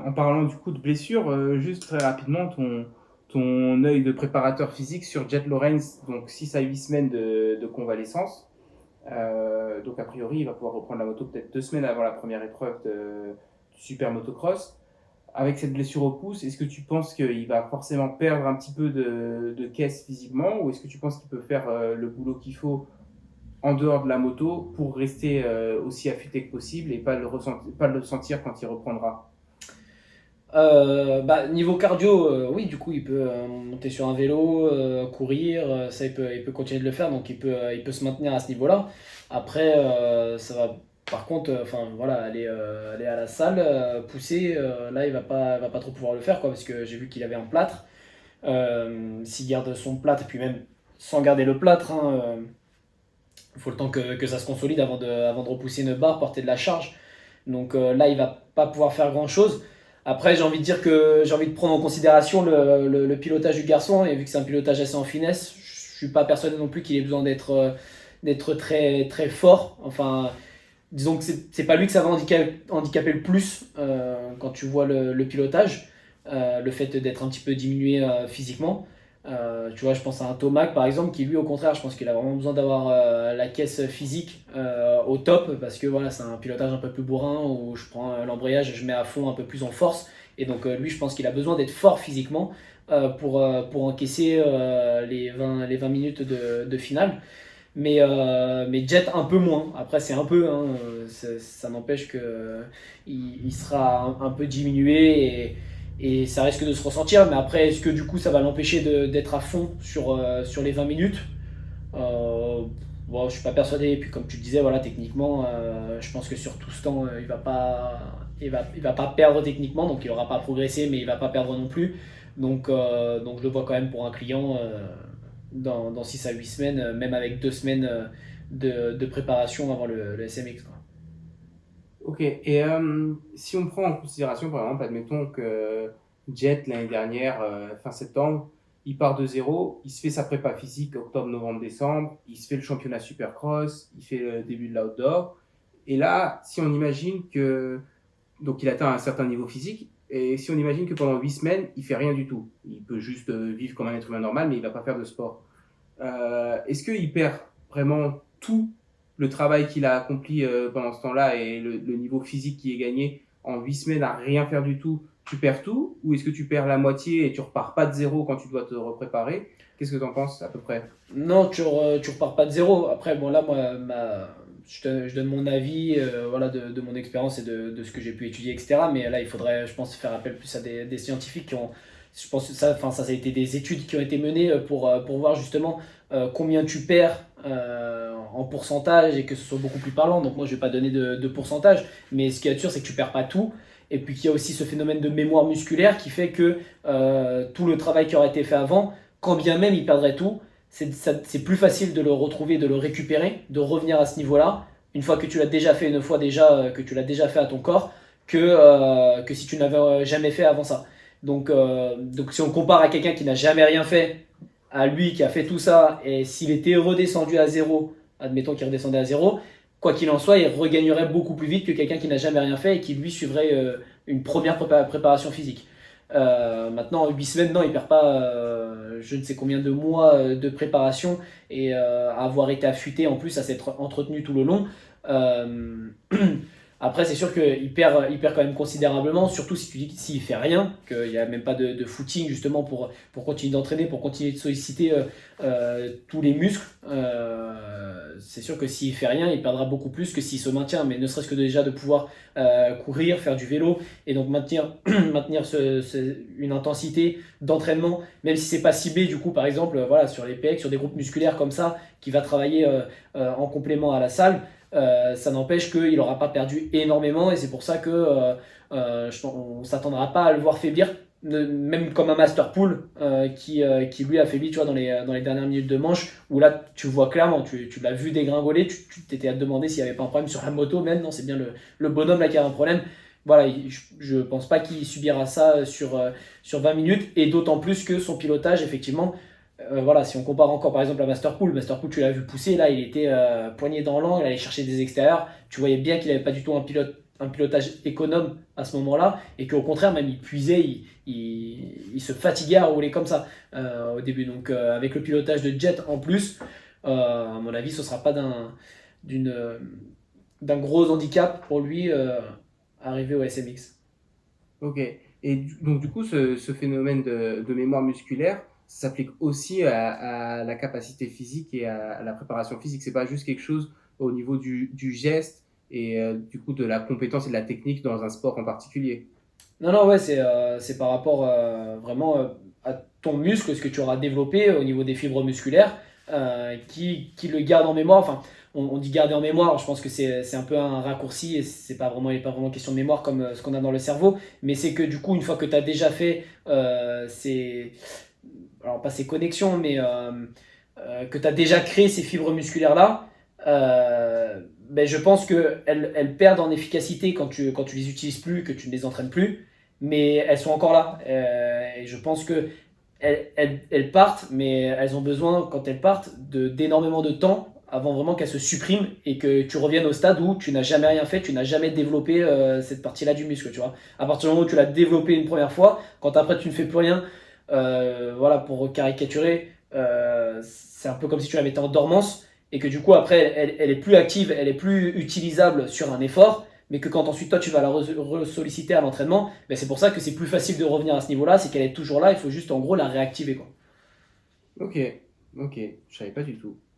En parlant du coup de blessure, juste très rapidement, ton œil de préparateur physique sur Jet Lawrence, donc 6 à 8 semaines de convalescence. Donc a priori, il va pouvoir reprendre la moto peut-être 2 semaines avant la première épreuve du super motocross. Avec cette blessure au pouce, est-ce que tu penses qu'il va forcément perdre un petit peu de caisse physiquement, ou est-ce que tu penses qu'il peut faire le boulot qu'il faut en dehors de la moto pour rester aussi affûté que possible et pas le sentir quand il reprendra? Niveau cardio, oui, du coup, il peut monter sur un vélo, courir, ça, il peut continuer de le faire, donc il peut se maintenir à ce niveau-là. Après, ça va, par contre, enfin voilà, aller à la salle, pousser, là, il va pas trop pouvoir le faire, quoi, parce que j'ai vu qu'il avait un plâtre. S'il garde son plâtre, et puis même sans garder le plâtre, il faut le temps que ça se consolide avant de repousser une barre, porter de la charge. Donc là, il va pas pouvoir faire grand-chose. Après, j'ai envie de dire que j'ai envie de prendre en considération le pilotage du garçon, et vu que c'est un pilotage assez en finesse, je suis pas persuadé non plus qu'il ait besoin d'être très, très fort. Enfin, disons que c'est pas lui que ça va handicaper le plus quand tu vois le pilotage, le fait d'être un petit peu diminué physiquement. Tu vois, je pense à un Tomac par exemple, qui lui, au contraire, je pense qu'il a vraiment besoin d'avoir la caisse physique au top, parce que voilà, c'est un pilotage un peu plus bourrin où je prends l'embrayage et je mets à fond un peu plus en force. Et donc, lui, je pense qu'il a besoin d'être fort physiquement pour encaisser les 20 minutes de finale. Mais Jet un peu moins. Après, c'est un peu, hein, ça n'empêche que il sera un peu diminué et ça risque de se ressentir. Mais après, est-ce que du coup ça va l'empêcher d'être à fond sur les 20 minutes? Bon, je suis pas persuadé. Et puis, comme tu le disais, voilà, techniquement, je pense que sur tout ce temps, il va pas perdre techniquement, donc il aura pas progressé, mais il va pas perdre non plus. Donc je le vois quand même pour un client dans 6 à 8 semaines, même avec 2 semaines de préparation avant le SMX, quoi. Ok, et si on prend en considération, par exemple, admettons que Jet, l'année dernière, fin septembre, il part de zéro, il se fait sa prépa physique octobre, novembre, décembre, il se fait le championnat Supercross, il fait le début de l'outdoor, et là, si on imagine que, donc il atteint un certain niveau physique, et si on imagine que pendant 8 semaines, il fait rien du tout, il peut juste vivre comme un être humain normal, mais il va pas faire de sport. Est-ce qu'il perd vraiment tout le travail qu'il a accompli pendant ce temps-là et le niveau physique qui est gagné en 8 semaines à rien faire du tout? Tu perds tout? Ou est-ce que tu perds la moitié et tu repars pas de zéro quand tu dois te repréparer? Qu'est-ce que tu en penses à peu près? Non, tu repars pas de zéro. Après, bon, là, moi, je donne mon avis voilà, de mon expérience et de ce que j'ai pu étudier, etc. Mais là, il faudrait, je pense, faire appel plus à des scientifiques qui ont. Je pense que ça, enfin, ça a été des études qui ont été menées pour voir justement combien tu perds en pourcentage et que ce soit beaucoup plus parlant. Donc, moi, je vais pas donner de pourcentage. Mais ce qui est sûr, c'est que tu perds pas tout. Et puis qu'il y a aussi ce phénomène de mémoire musculaire qui fait que tout le travail qui aurait été fait avant, quand bien même il perdrait tout, c'est plus facile de le retrouver, de le récupérer, de revenir à ce niveau-là, une fois que tu l'as déjà fait, une fois déjà que tu l'as déjà fait à ton corps, que si tu n'avais jamais fait avant ça. Donc si on compare à quelqu'un qui n'a jamais rien fait, à lui qui a fait tout ça, et s'il était redescendu à zéro, admettons qu'il redescendait à zéro, quoi qu'il en soit, il regagnerait beaucoup plus vite que quelqu'un qui n'a jamais rien fait et qui lui suivrait une première préparation physique. Maintenant, 8 semaines, non, il perd pas je ne sais combien de mois de préparation et avoir été affûté en plus à s'être entretenu tout le long. Euh, Après, c'est sûr qu'il perd quand même considérablement, surtout si tu dis s'il fait rien, qu'il n'y a même pas de footing justement pour continuer d'entraîner, pour continuer de solliciter tous les muscles. C'est sûr que s'il fait rien, il perdra beaucoup plus que s'il se maintient, mais ne serait-ce que déjà de pouvoir courir, faire du vélo et donc maintenir une intensité d'entraînement, même si c'est pas ciblé du coup par exemple voilà, sur les pecs, sur des groupes musculaires comme ça, qui va travailler en complément à la salle. Ça n'empêche qu'il n'aura pas perdu énormément et c'est pour ça que on ne s'attendra pas à le voir faiblir, même comme un Master Pool qui lui a faibli tu vois, dans les dernières minutes de manche, où là tu vois clairement, tu l'as vu dégringoler, tu t'étais à te demander s'il n'y avait pas un problème sur la moto même, non c'est bien le bonhomme là qui a un problème. Voilà, je pense pas qu'il subira ça sur 20 minutes, et d'autant plus que son pilotage, effectivement, voilà, si on compare encore par exemple à Masterpool, tu l'as vu pousser, là il était poigné dans l'angle, il allait chercher des extérieurs, tu voyais bien qu'il n'avait pas du tout un pilote un pilotage économe à ce moment-là, et qu'au contraire, même il puisait, il se fatiguait à rouler comme ça au début. Donc avec le pilotage de jet en plus, à mon avis, ce ne sera pas d'une, d'un gros handicap pour lui arriver au SMX. Ok. Et donc, du coup, ce phénomène de mémoire musculaire, ça s'applique aussi à la capacité physique et à la préparation physique. C'est pas juste quelque chose au niveau du geste et du coup de la compétence et de la technique dans un sport en particulier. Non, non, ouais, c'est par rapport vraiment à ton muscle, ce que tu auras développé au niveau des fibres musculaires, qui le garde en mémoire. Enfin, on dit garder en mémoire, je pense que c'est un peu un raccourci et c'est pas vraiment, il n'est pas vraiment question de mémoire comme ce qu'on a dans le cerveau, mais c'est que du coup, une fois que tu as déjà fait alors pas ces connexions, mais que tu as déjà créé ces fibres musculaires-là, ben je pense qu'elles perdent en efficacité quand tu les utilises plus, que tu ne les entraînes plus, mais elles sont encore là. Et je pense que elles partent, mais elles ont besoin, quand elles partent, d'énormément de temps avant vraiment qu'elles se suppriment et que tu reviennes au stade où tu n'as jamais rien fait, tu n'as jamais développé cette partie-là du muscle, tu vois. À partir du moment où tu l'as développé une première fois, quand après tu ne fais plus rien, voilà, pour caricaturer, c'est un peu comme si tu la mettais en dormance et que du coup après elle est plus active, elle est plus utilisable sur un effort, mais que quand ensuite toi tu vas la solliciter à l'entraînement, ben c'est pour ça que c'est plus facile de revenir à ce niveau-là, c'est qu'elle est toujours là, il faut juste en gros la réactiver quoi. Ok, ok, je savais pas du tout.